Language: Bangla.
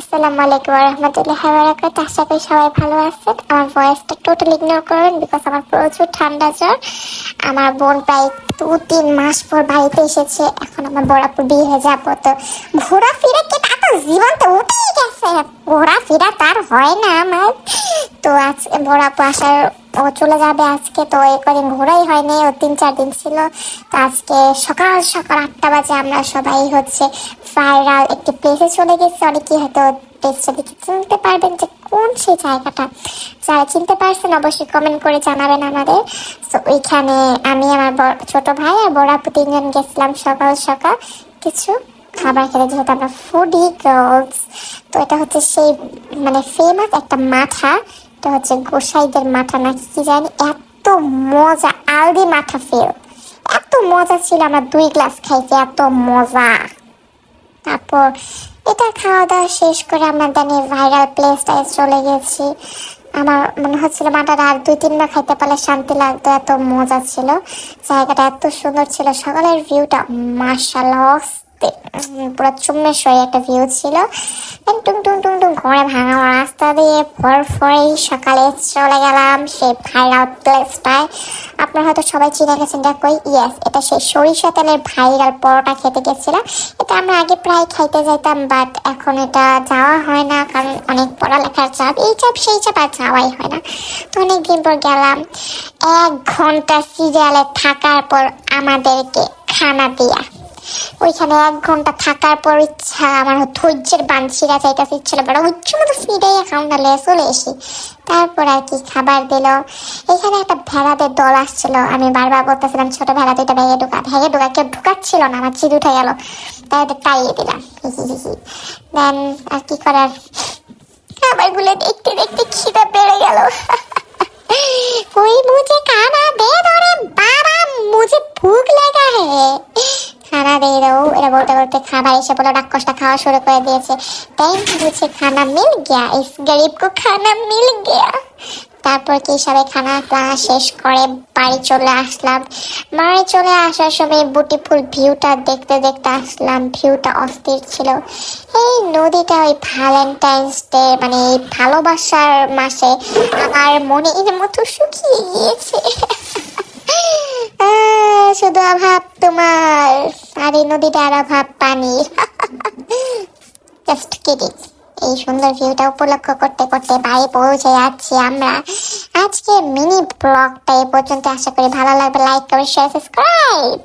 আসসালামু আলাইকুম ওয়া রাহমাতুল্লাহি ওয়া বারাকাতুহু। আশা করি সবাই ভালো আছেন। আমার ভয়েসটা টোটালি ইগনোর করবেন বিকজ আমার প্রচুর ঠান্ডা জ্বর। আমার বোন প্রায় 2-3 মাস পর বাড়িতে এসেছে। এখন আমার বড়াপুর বিয়ে হয়ে যাবো, তো ঘোরাফেরা কি তা তো জীবন তো উঠেই গেছে, ঘোরাফেরা তার হয় না আমার। তো আজকে বড়াপু আসার ও চলে যাবে আজকে, তো এই কদিন ঘোরাই হয়নি, ও 3-4 দিন ছিল। তো আজকে সকাল সকাল 8টা বাজে আমরা সবাই ভাইরাল একটি প্লেসে চলে গেছি। অনেকেই হয়তো প্লেসটা দেখে চিনতে পারবেন যে কোন সেই জায়গাটা। যারা চিনতে পারছেন অবশ্যই কমেন্ট করে জানাবেন আমাদের। তো ওইখানে আমি, আমার ছোট ভাই আর বড় আপু 3জন গেছিলাম সকাল সকাল কিছু খাবার খেতে, যেহেতু আমরা ফুডি গার্লস। তো এটা সেই ফেমাস একটা মাঠা, এটা গোসাইদের মাঠা নাকি কি জানি। এত মজা, আলদি মাঠা ফেল, এত মজা ছিল। আমরা 2 গ্লাস খাইছি, এত মজা। তারপর এটা খাওয়া দাওয়া শেষ করে আমরা জানি ভাইরাল প্লেসটায় চলে গেছি। আমার মনে হচ্ছিল মাটাটা আর 2-3 বার খাইতে পারলে শান্তি লাগতো, এত মজা ছিল। জায়গাটা এত সুন্দর ছিল, সকালের ভিউটা মাশাআল্লাহ পুরো চুম্বেশ্বরী একটা ভিউ ছিল। টুং টুং টুং টুং ঘরে ভাঙা রাস্তা দিয়ে ফরফরেই সকালে চলে গেলাম সেই ভাইরাল প্লেসটায়। আপনারা হয়তো সবাই চিনে গেছেন, দেখো ইয়েস, এটা সেই সরিষা তেলের ভাইরাল পরোটা খেতে গেছিলাম। এটা আমরা আগে প্রায় খাইতে যাইতাম, বাট এখন এটা যাওয়া হয় না, কারণ অনেক পড়ালেখার চাপ, এই চাপ সেই চাপ, আর যাওয়াই হয় না। তো অনেকদিন পর গেলাম। 1 ঘন্টা সিরিয়ালে থাকার পর আমাদেরকে খানা দিয়া, ওইখানে 1 ঘন্টা থাকার পর ইচ্ছা আমার ধৈর্যের বাঁধ ছিঁড়া চাইতেছে, ইচ্ছা বড় উচ্চ মতো ফিরেই অ্যাকাউন্টটা নিয়ে চলে এসি। তারপর আর কি খাবার দিল। এখানে একটা ভেড়াদের দল আসছিল, আমি বারবার বলতেছিলাম ছোট ভেড়া দুইটা ভেঙে ঢুকা, কেউ ঢুকাচ্ছিল না, আমার চিড় উঠে গেল, তাই ওদের তাড়িয়ে দিলাম। দেন আর কি করার, খাবারগুলো দেখতে দেখতে খিদে বেড়ে গেল। कोई मुझे खाना दे दो रे बाबा, मुझे भूख लगा है, खाना दे दो। এরা বলতে বলতে খাবার এসে বলে রাক্ষসটা খাওয়া শুরু করে দিয়েছে। তাই মুঝে খানা মিল গয়া, ইস গরিব কো খানা মিল গয়া। তারপর কি সবাই খানা শেষ করে বাড়ি চলে আসলাম। বাড়ি চলে আসার সময় বিউটিফুল ভিউটা দেখতে দেখতে আসলাম। ভিউটা অস্থির ছিল। এই নদীটা ওই ভ্যালেন্টাইন্স ডে এই ভালোবাসার মাসে আমার মনে এর মতো শুকিয়ে গিয়েছে। শুধু অভাব তোমার, আর এই নদীটা আর অভাব পানির। Just kidding. এই সুন্দর ভিউটা উপলক্ষ করতে করতে বাড়ি পৌঁছে যাচ্ছি আমরা। আজকে মিনি ব্লগটা এই পর্যন্ত। আশা করি ভালো লাগবে। লাইক করে শেয়ার সাবস্ক্রাইব।